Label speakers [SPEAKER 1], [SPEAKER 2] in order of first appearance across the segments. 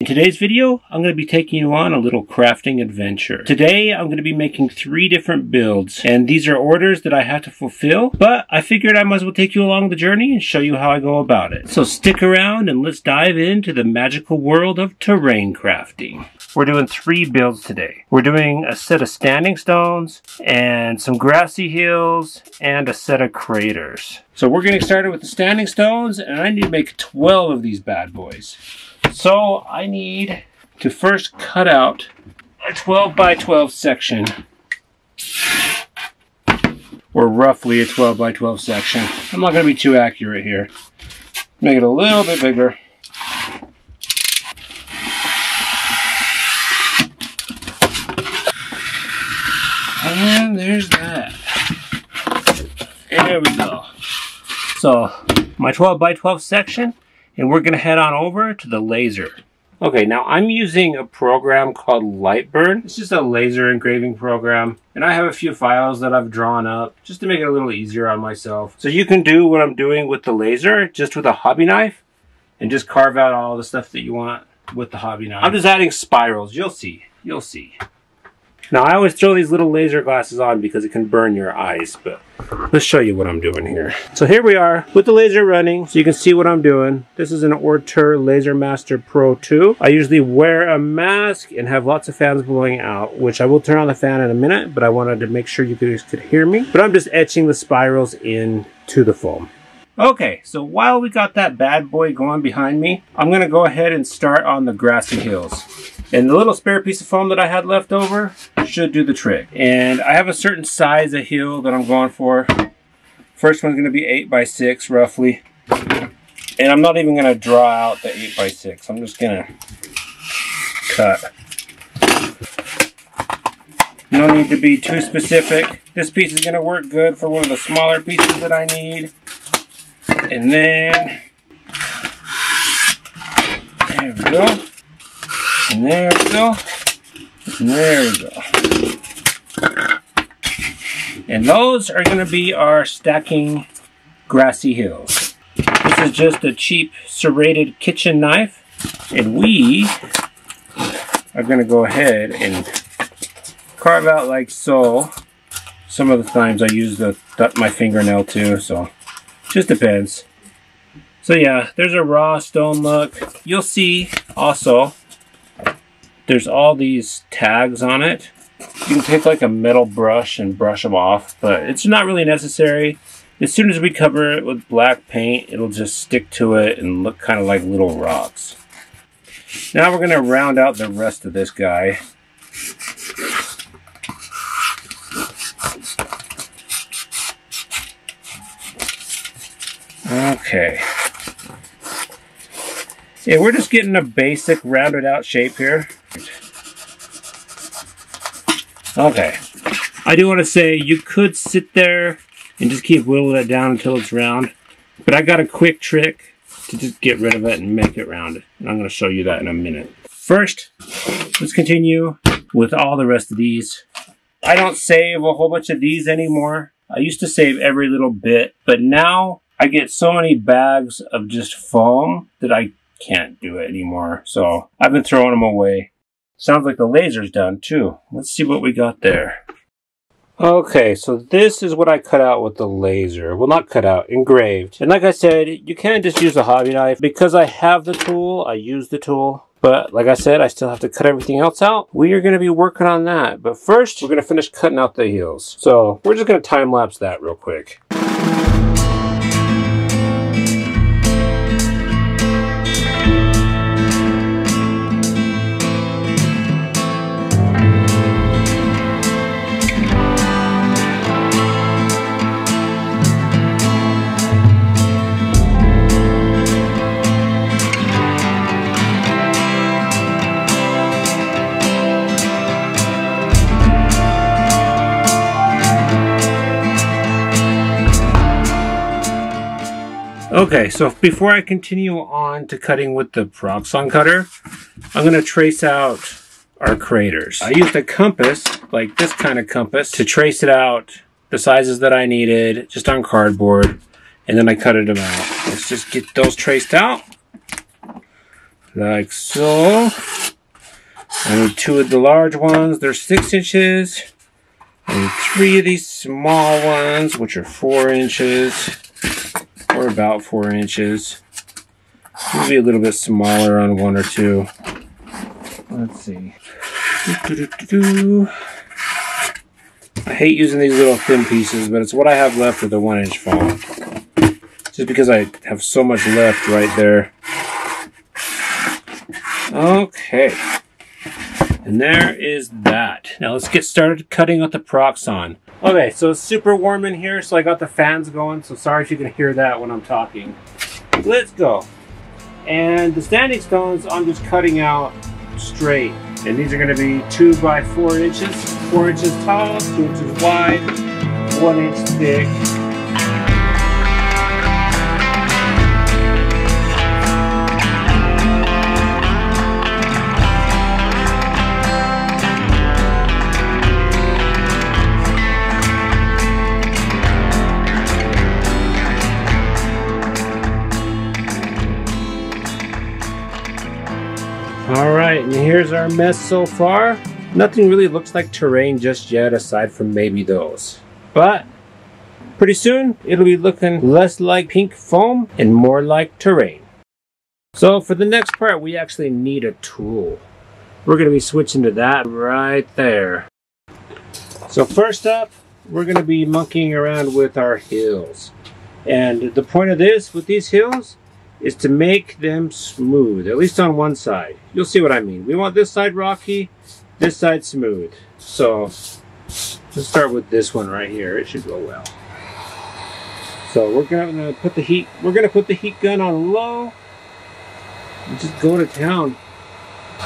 [SPEAKER 1] In today's video, I'm going to be taking you on a little crafting adventure. Today, I'm going to be making 3 different builds, and these are orders that I have to fulfill, but I figured I might as well take you along the journey and show you how I go about it. So stick around and let's dive into the magical world of terrain crafting. We're doing 3 builds today. We're doing a set of standing stones and some grassy hills and a set of craters. So we're getting started with the standing stones, and I need to make 12 of these bad boys. So I need to first cut out a 12 by 12 section, or roughly a 12 by 12 section. I'm not going to be too accurate here. Make it a little bit bigger. And there's that. There we go. So my 12 by 12 section, and we're going to head on over to the laser. Okay, now I'm using a program called Lightburn. It's just a laser engraving program, and I have a few files that I've drawn up just to make it a little easier on myself. So you can do what I'm doing with the laser just with a hobby knife and just carve out all the stuff that you want with the hobby knife. I'm just adding spirals. You'll see. You'll see. Now, I always throw these little laser glasses on because it can burn your eyes, but let's show you what I'm doing here. So here we are with the laser running, so you can see what I'm doing. This is an Ortur Laser Master Pro 2. I usually wear a mask and have lots of fans blowing out, which I will turn on the fan in a minute, but I wanted to make sure you guys could hear me. But I'm just etching the spirals into the foam. Okay, so while we got that bad boy going behind me, I'm going to go ahead and start on the grassy hills. And the little spare piece of foam that I had left over should do the trick. And I have a certain size of hill that I'm going for. First one's going to be 8 by 6 roughly. And I'm not even going to draw out the 8 by 6. I'm just going to cut. No need to be too specific. This piece is going to work good for one of the smaller pieces that I need. And then, there we go. And there we go. And there we go. And those are going to be our stacking grassy hills. This is just a cheap serrated kitchen knife. And we are going to go ahead and carve out like so. Some of the times I use my fingernail too, so just depends. So yeah, there's a raw stone look. You'll see also there's all these tags on it. You can take like a metal brush and brush them off, but it's not really necessary. As soon as we cover it with black paint, it'll just stick to it and look kind of like little rocks. Now we're going to round out the rest of this guy. Okay. Yeah, we're just getting a basic rounded out shape here. Okay. I do want to say you could sit there and just keep whittling it down until it's round. But I got a quick trick to just get rid of it and make it rounded. And I'm going to show you that in a minute. First, let's continue with all the rest of these. I don't save a whole bunch of these anymore. I used to save every little bit, but now I get so many bags of just foam that I can't do it anymore. So I've been throwing them away. Sounds like the laser's done too. Let's see what we got there. Okay, so this is what I cut out with the laser. Well, not cut out, engraved. And like I said, you can't just use a hobby knife. Because I have the tool, I use the tool. But like I said, I still have to cut everything else out. We are going to be working on that. But first, we're going to finish cutting out the heels. So we're just going to time lapse that real quick. Okay, so before I continue on to cutting with the Proxxon cutter, I'm going to trace out our craters. I used a compass, like this kind of compass, to trace it out, the sizes that I needed, just on cardboard, and then I cut them out. Let's just get those traced out. like so. I need 2 of the large ones, they're 6 inches. And 3 of these small ones, which are 4 inches, or about 4 inches. Maybe a little bit smaller on 1 or 2. Let's see. I hate using these little thin pieces, but it's what I have left of the 1-inch foam. Just because I have so much left right there. Okay. And there is that. Now let's get started cutting out the Proxon. Okay, so it's super warm in here, so I got the fans going, so sorry if you can hear that when I'm talking. Let's go. And the standing stones, I'm just cutting out straight. And these are going to be 2 by 4 inches. 4 inches tall, 2 inches wide, 1 inch thick. Alright, and here's our mess so far. Nothing really looks like terrain just yet, aside from maybe those. But pretty soon, it'll be looking less like pink foam and more like terrain. So for the next part, we actually need a tool. We're going to be switching to that right there. So first up, we're going to be monkeying around with our hills. And the point of this, with these hills, is to make them smooth, at least on one side. You'll see what I mean. We want this side rocky, this side smooth. So let's start with this one right here. It should go well. So we're gonna put the heat gun on low and just go to town.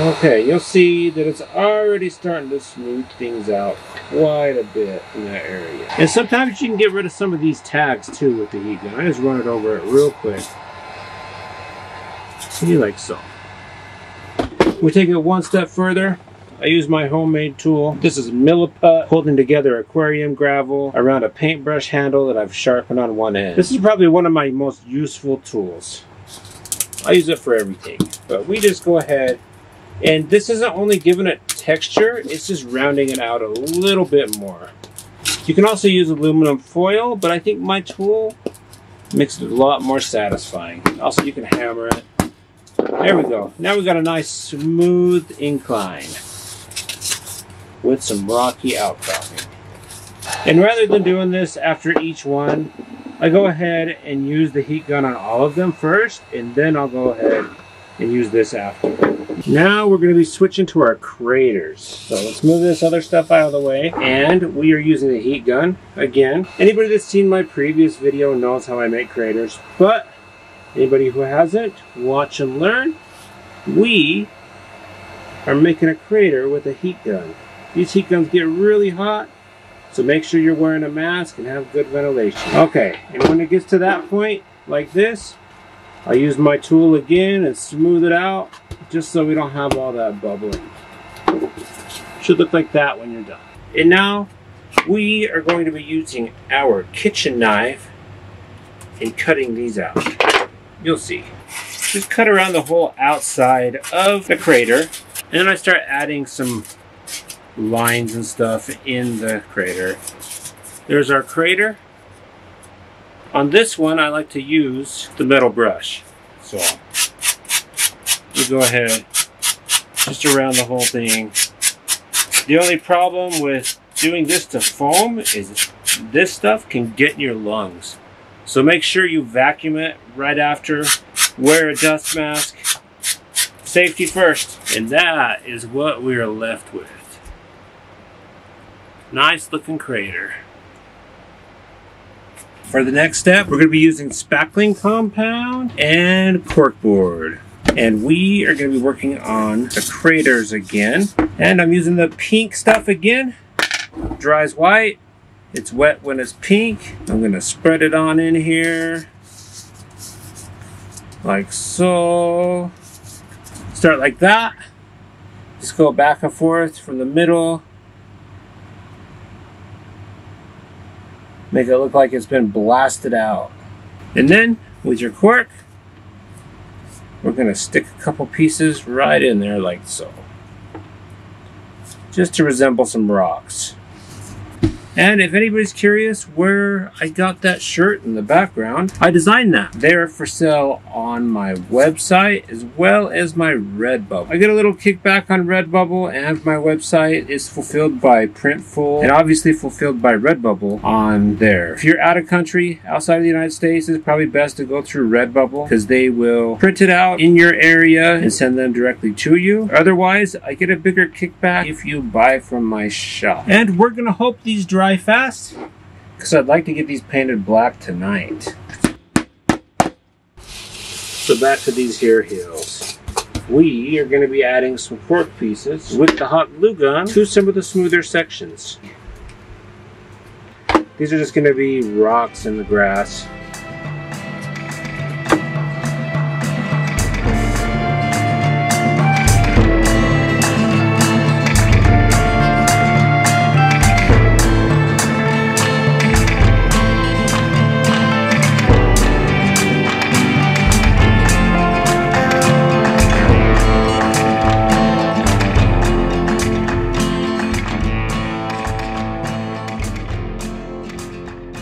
[SPEAKER 1] Okay, you'll see that it's already starting to smooth things out quite a bit in that area. And sometimes you can get rid of some of these tags too with the heat gun. I just run it over it real quick. Like so. We take it one step further. I use my homemade tool. This is milliput holding together aquarium gravel around a paintbrush handle that I've sharpened on one end. This is probably one of my most useful tools. I use it for everything, but we just go ahead, and this isn't only giving it texture, it's just rounding it out a little bit more. You can also use aluminum foil, but I think my tool makes it a lot more satisfying. Also, you can hammer it. There we go. Now we've got a nice smooth incline with some rocky outcropping. And rather than doing this after each one, I go ahead and use the heat gun on all of them first, and then I'll go ahead and use this after. Now we're going to be switching to our craters. So let's move this other stuff out of the way. And we are using the heat gun again. Anybody that's seen my previous video knows how I make craters, but anybody who hasn't, watch and learn. We are making a crater with a heat gun. These heat guns get really hot, so make sure you're wearing a mask and have good ventilation. Okay, and when it gets to that point, like this, I use my tool again and smooth it out, just so we don't have all that bubbling. Should look like that when you're done. And now, we are going to be using our kitchen knife and cutting these out. You'll see. Just cut around the whole outside of the crater, and then I start adding some lines and stuff in the crater. There's our crater. On this one, I like to use the metal brush. So we go ahead, just around the whole thing. The only problem with doing this to foam is this stuff can get in your lungs. So make sure you vacuum it right after. Wear a dust mask. Safety first. And that is what we are left with. Nice looking crater. For the next step, we're going to be using spackling compound and corkboard. And we are going to be working on the craters again. And I'm using the pink stuff again. Dries white. It's wet when it's pink. I'm going to spread it on in here. Like so. Start like that. Just go back and forth from the middle. Make it look like it's been blasted out. And then, with your cork, we're going to stick a couple pieces right in there like so. Just to resemble some rocks. And if anybody's curious where I got that shirt in the background, I designed that. They're for sale on my website as well as my Redbubble. I get a little kickback on Redbubble, and my website is fulfilled by Printful and obviously fulfilled by Redbubble on there. If you're out of country, outside of the United States, it's probably best to go through Redbubble because they will print it out in your area and send them directly to you. Otherwise, I get a bigger kickback if you buy from my shop. And we're gonna hope these dry fast because I'd like to get these painted black tonight. So back to these here hills. We are going to be adding some cork pieces with the hot glue gun to some of the smoother sections. These are just going to be rocks in the grass.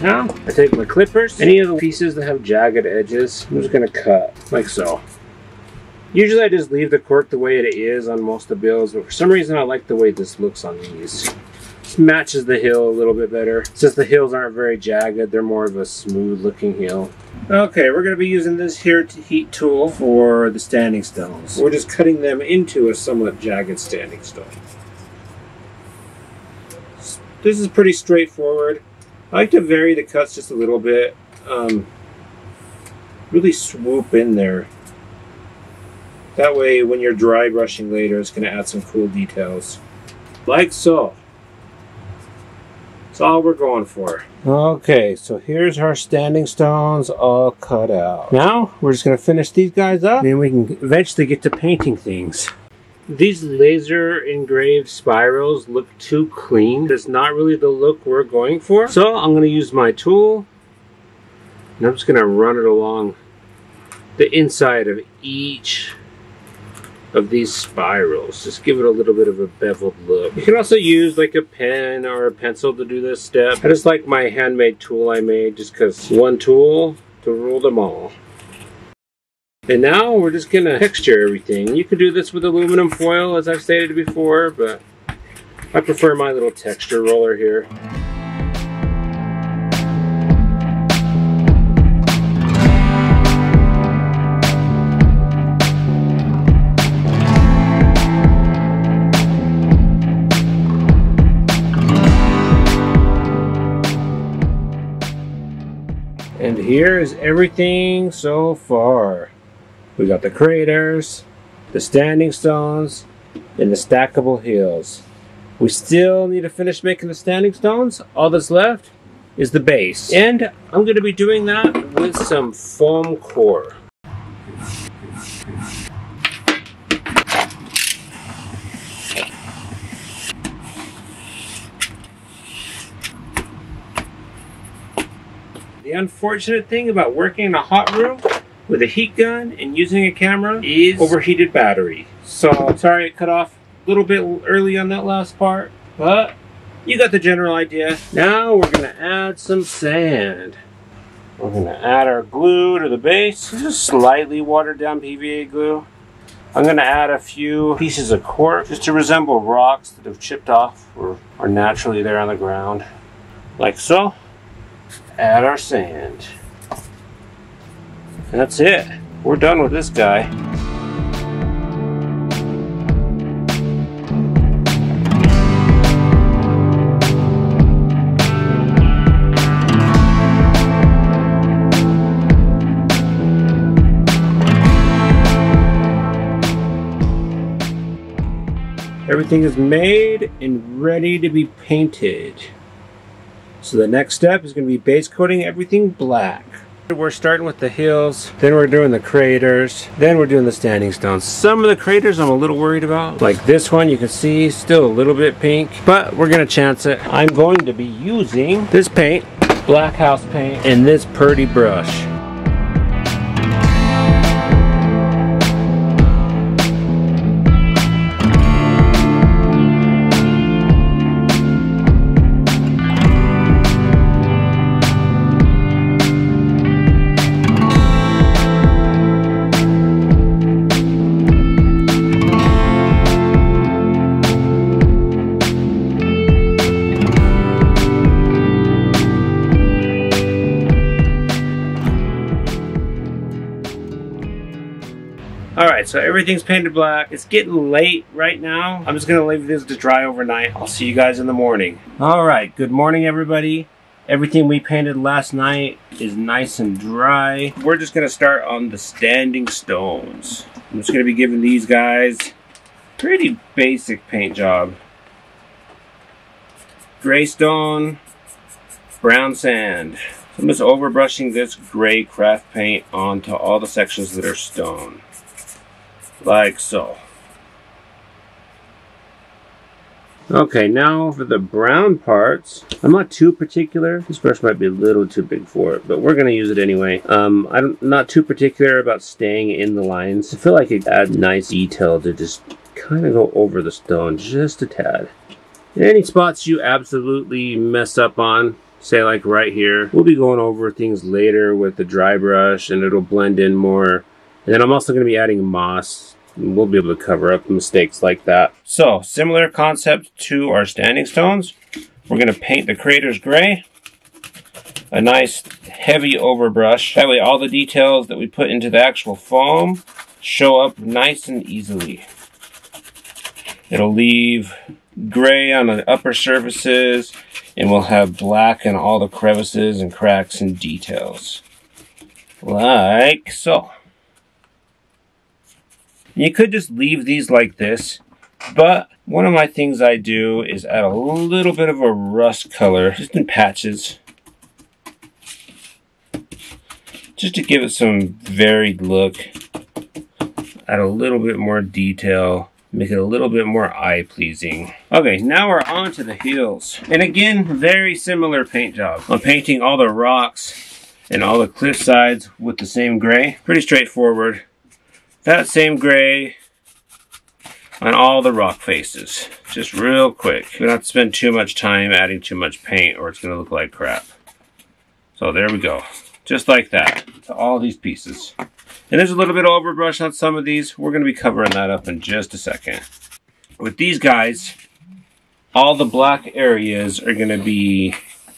[SPEAKER 1] Now, I take my clippers, any of the pieces that have jagged edges, I'm just going to cut, like so. Usually I just leave the cork the way it is on most of the bills, but for some reason I like the way this looks on these. This matches the hill a little bit better. Since the hills aren't very jagged, they're more of a smooth looking hill. Okay, we're going to be using this here heat tool for the standing stones. We're just cutting them into a somewhat jagged standing stone. This is pretty straightforward. I like to vary the cuts just a little bit. Really swoop in there. That way when you're dry brushing later, it's going to add some cool details. Like so. That's all we're going for. Okay, so here's our standing stones all cut out. Now we're just going to finish these guys up, and we can eventually get to painting things. These laser engraved spirals look too clean. That's not really the look we're going for. So I'm going to use my tool, and I'm just going to run it along the inside of each of these spirals. Just give it a little bit of a beveled look. You can also use like a pen or a pencil to do this step. I just like my handmade tool I made just because one tool to rule them all. And now we're just going to texture everything. You can do this with aluminum foil, as I've stated before, but I prefer my little texture roller here. And here is everything so far. We got the craters, the standing stones, and the stackable hills. We still need to finish making the standing stones. All that's left is the base. And I'm going to be doing that with some foam core. The unfortunate thing about working in a hot room with a heat gun and using a camera is overheated battery. So sorry it cut off a little bit early on that last part, but you got the general idea. Now we're going to add some sand. We're going to add our glue to the base. This is slightly watered down PVA glue. I'm going to add a few pieces of cork just to resemble rocks that have chipped off or are naturally there on the ground. Like so. Add our sand. That's it. We're done with this guy. Everything is made and ready to be painted. So the next step is going to be base coating everything black. We're starting with the hills, then we're doing the craters, then we're doing the standing stones. Some of the craters I'm a little worried about. Like this one, you can see, still a little bit pink, but we're going to chance it. I'm going to be using this paint, black house paint, and this Purdy brush. Alright, so everything's painted black. It's getting late right now. I'm just gonna leave this to dry overnight. I'll see you guys in the morning. Alright, good morning everybody. Everything we painted last night is nice and dry. We're just gonna start on the standing stones. I'm just gonna be giving these guys pretty basic paint job. Gray stone, brown sand. So I'm just overbrushing this gray craft paint onto all the sections that are stone. Like so. Okay, now for the brown parts. I'm not too particular. This brush might be a little too big for it, but we're going to use it anyway. I'm not too particular about staying in the lines. I feel like it adds nice detail to just kind of go over the stone just a tad. Any spots you absolutely mess up on, say like right here, we'll be going over things later with the dry brush and it'll blend in more. And then I'm also going to be adding moss. We'll be able to cover up mistakes like that. So, similar concept to our standing stones. We're going to paint the craters gray. A nice heavy overbrush. That way all the details that we put into the actual foam show up nice and easily. It'll leave gray on the upper surfaces, and we'll have black in all the crevices and cracks and details. Like so. You could just leave these like this, but one of my things I do is add a little bit of a rust color, just in patches, just to give it some varied look, add a little bit more detail, make it a little bit more eye-pleasing. Okay, now we're on to the hills. And again, very similar paint job. I'm painting all the rocks and all the cliff sides with the same gray. Pretty straightforward. That same gray on all the rock faces. Just real quick. We don't have to spend too much time adding too much paint or it's going to look like crap. So there we go. Just like that to all these pieces. And there's a little bit of overbrush on some of these. We're going to be covering that up in just a second. With these guys, all the black areas are going to be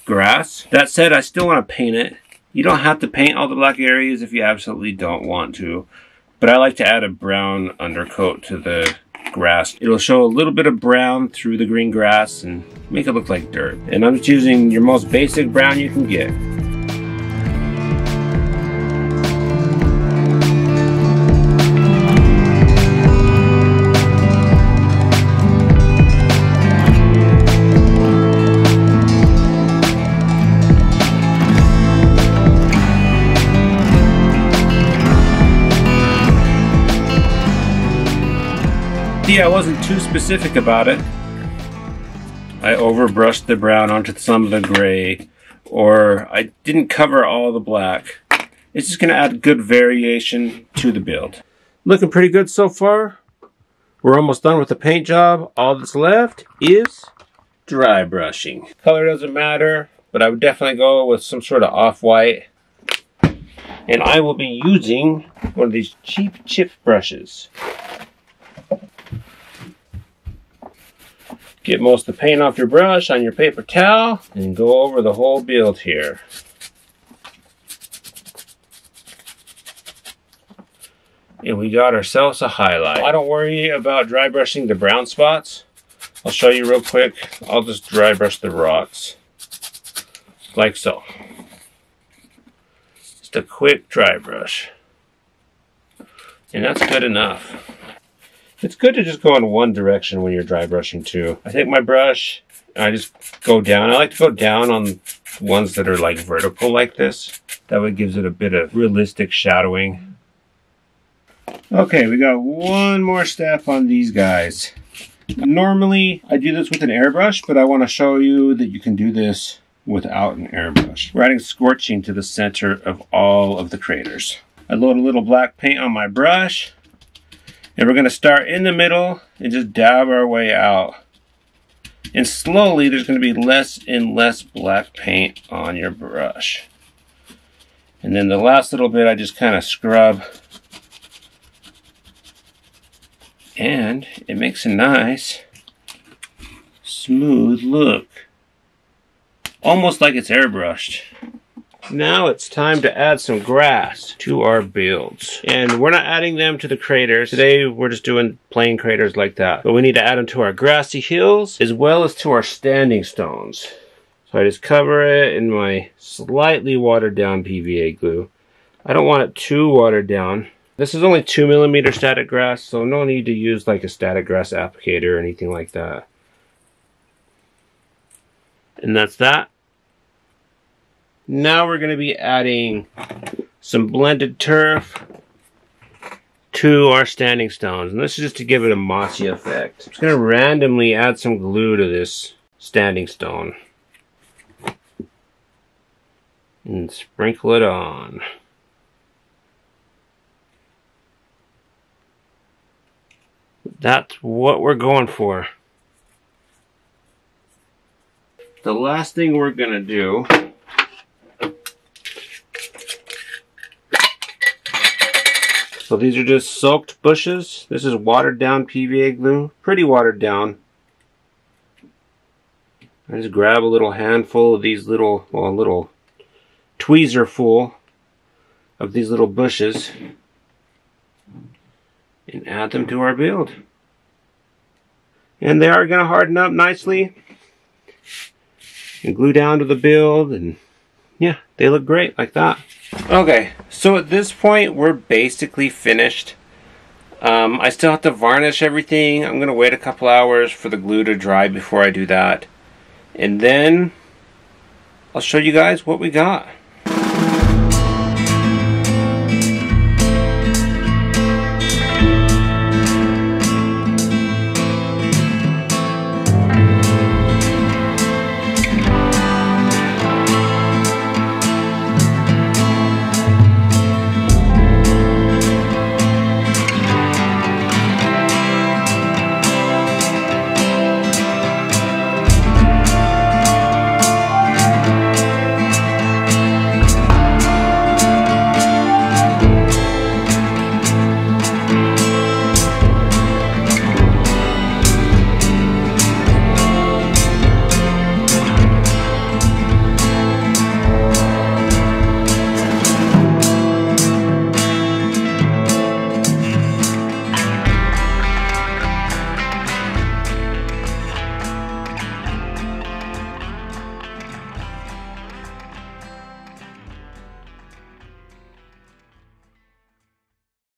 [SPEAKER 1] grass. That said, I still want to paint it. You don't have to paint all the black areas if you absolutely don't want to. But I like to add a brown undercoat to the grass. It'll show a little bit of brown through the green grass and make it look like dirt. And I'm just using your most basic brown you can get. I wasn't too specific about it. I overbrushed the brown onto some of the gray, or I didn't cover all the black. It's just going to add good variation to the build. Looking pretty good so far. We're almost done with the paint job. All that's left is dry brushing. Color doesn't matter, but I would definitely go with some sort of off-white. And I will be using one of these cheap chip brushes. Get most of the paint off your brush on your paper towel and go over the whole build here. And we got ourselves a highlight. I don't worry about dry brushing the brown spots. I'll show you real quick. I'll just dry brush the rocks. Like so. Just a quick dry brush. And that's good enough. It's good to just go in one direction when you're dry brushing too. I take my brush and I just go down. I like to go down on ones that are like vertical like this. That way it gives it a bit of realistic shadowing. Okay, we got one more step on these guys. Normally I do this with an airbrush, but I want to show you that you can do this without an airbrush. We're adding scorching to the center of all of the craters. I load a little black paint on my brush. And we're going to start in the middle and just dab our way out. And slowly there's going to be less and less black paint on your brush. And then the last little bit I just kind of scrub. And it makes a nice, smooth look. Almost like it's airbrushed. Now it's time to add some grass to our builds. And we're not adding them to the craters. Today we're just doing plain craters like that. But we need to add them to our grassy hills as well as to our standing stones. So I just cover it in my slightly watered down PVA glue. I don't want it too watered down. This is only 2mm static grass, so no need to use like a static grass applicator or anything like that. And that's that. Now we're going to be adding some blended turf to our standing stones. And this is just to give it a mossy effect. I'm just going to randomly add some glue to this standing stone. And sprinkle it on. That's what we're going for. The last thing we're going to do so these are just soaked bushes. This is watered down PVA glue, pretty watered down. I just grab a little handful of these little, well, a little tweezer full of these little bushes and add them to our build. And they are going to harden up nicely and glue down to the build, and yeah, they look great like that. Okay, so at this point we're basically finished. I still have to varnish everything. I'm going to wait a couple hours for the glue to dry before I do that. And then I'll show you guys what we got.